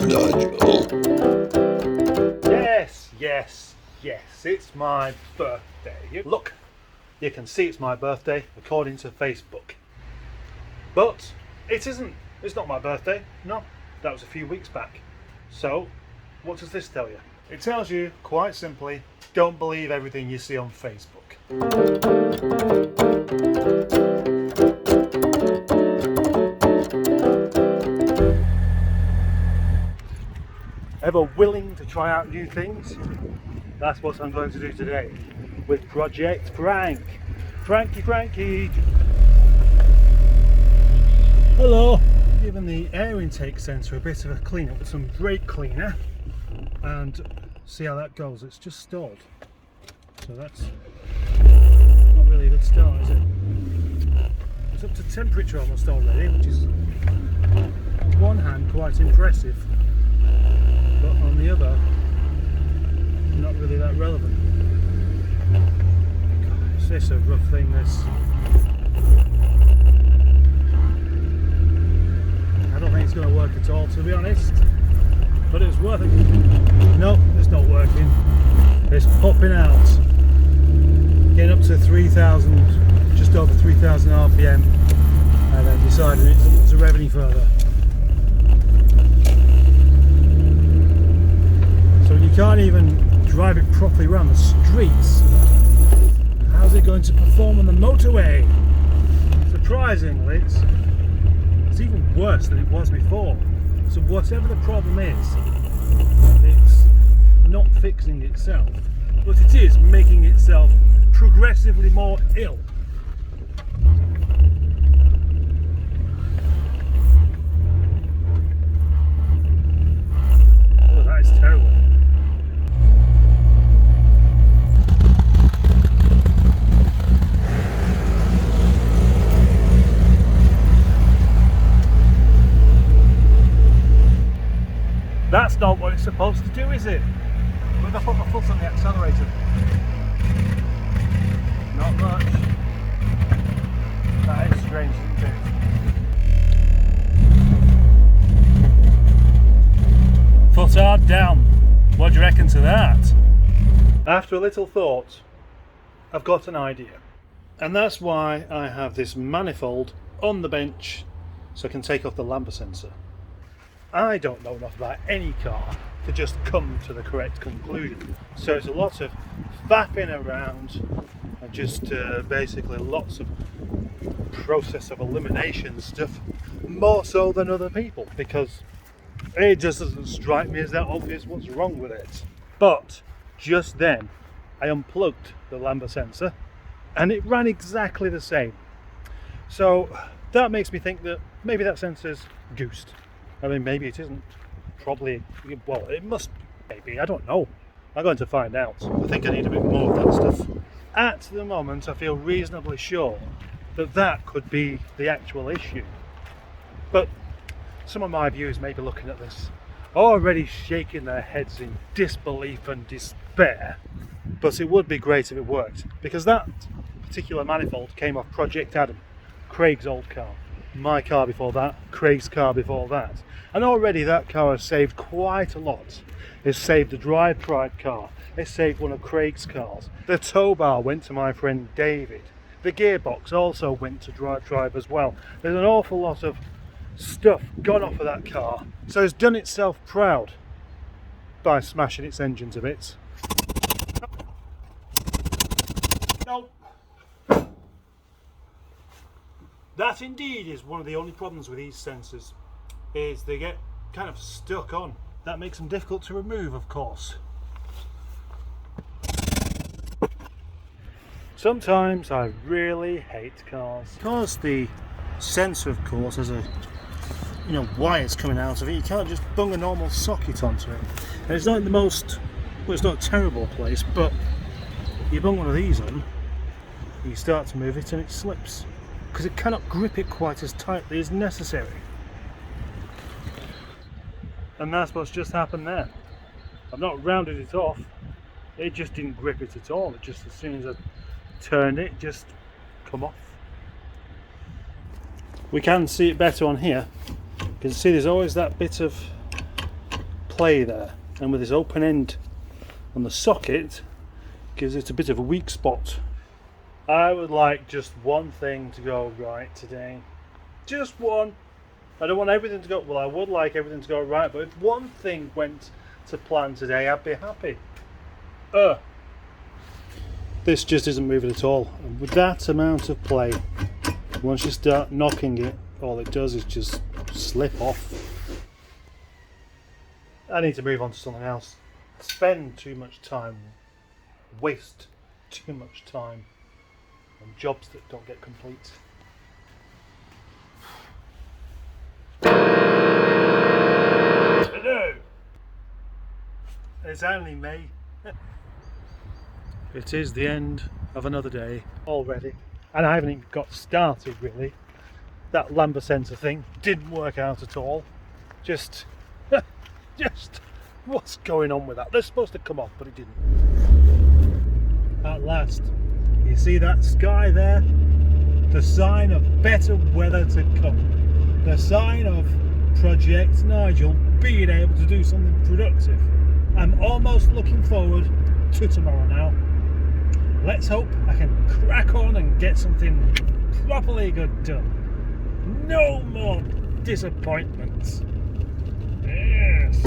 Nigel. Yes, it's my birthday. Look, you can see it's my birthday according to Facebook. But it isn't. It's not my birthday. No, that was a few weeks back. So, what does this tell you? It tells you, quite simply, don't believe everything you see on Facebook. Ever willing to try out new things? That's what I'm going to do today with Project Frank. Frankie. Hello. Giving the air intake sensor a bit of a clean up with some brake cleaner and see how that goes. It's just stalled. So that's not really a good start, is it? It's up to temperature almost already, which is on one hand quite impressive, but on the other not really that relevant. God, is this a rough thing, this? I don't think it's going to work at all, to be honest, but it was worth it. No, it's not working. It's popping out, getting up to 3,000, just over 3,000 RPM, and then deciding it doesn't want to rev any further. So when you can't even drive it properly around the streets, how's it going to perform on the motorway? Surprisingly, it's even worse than it was before. So whatever the problem is, it's not fixing itself, but it is making itself progressively more ill. Oh, that is terrible. That's not what it's supposed to do, is it? When I put my foot on the accelerator. Not much. That is strange, isn't it? Foot hard down. What do you reckon to that? After a little thought, I've got an idea. And that's why I have this manifold on the bench so I can take off the lambda sensor. I don't know enough about any car to just come to the correct conclusion. So it's a lot of faffing around and just basically lots of process of elimination stuff, more so than other people, because it just doesn't strike me as that obvious what's wrong with it. But just then I unplugged the lambda sensor and it ran exactly the same. So that makes me think that maybe that sensor's goosed. I mean, maybe it isn't. Probably, well, it must be, maybe, I don't know. I'm going to find out. I think I need a bit more of that stuff. At the moment, I feel reasonably sure that that could be the actual issue. But some of my viewers may be looking at this, already shaking their heads in disbelief and despair. But it would be great if it worked, because that particular manifold came off Project Adam, Craig's old car. My car before that, Craig's car before that. And already that car has saved quite a lot. It's saved a Drive Pride car. It saved one of Craig's cars. The tow bar went to my friend David. The gearbox also went to Drive as well. There's an awful lot of stuff gone off of that car. So it's done itself proud by smashing its engine to bits. No. That indeed is one of the only problems with these sensors, is they get kind of stuck on. That makes them difficult to remove, of course. Sometimes I really hate cars. Because the sensor, of course, has a wires coming out of it, you can't just bung a normal socket onto it. And it's not in the most, well, it's not a terrible place, but you bung one of these on, you start to move it and it slips, because it cannot grip it quite as tightly as necessary. And that's what's just happened there. I've not rounded it off, it just didn't grip it at all. It just, as soon as I turned it, just come off. We can see it better on here. You can see there's always that bit of play there, and with this open end on the socket gives it a bit of a weak spot. I would like just one thing to go right today. Just one. I don't want everything to go, well, I would like everything to go right, but if one thing went to plan today, I'd be happy. This just isn't moving at all. And with that amount of play, once you start knocking it, all it does is just slip off. I need to move on to something else. Spend too much time, waste too much time on jobs that don't get complete. No, it's only May. It is the end of another day already, and I haven't even got started really. That lambda sensor thing didn't work out at all. Just what's going on with that? They're supposed to come off, but it didn't. At last, you see that sky there? The sign of better weather to come. The sign of Project Nigel being able to do something productive. I'm almost looking forward to tomorrow now. Let's hope I can crack on and get something properly good done. No more disappointments. Yes.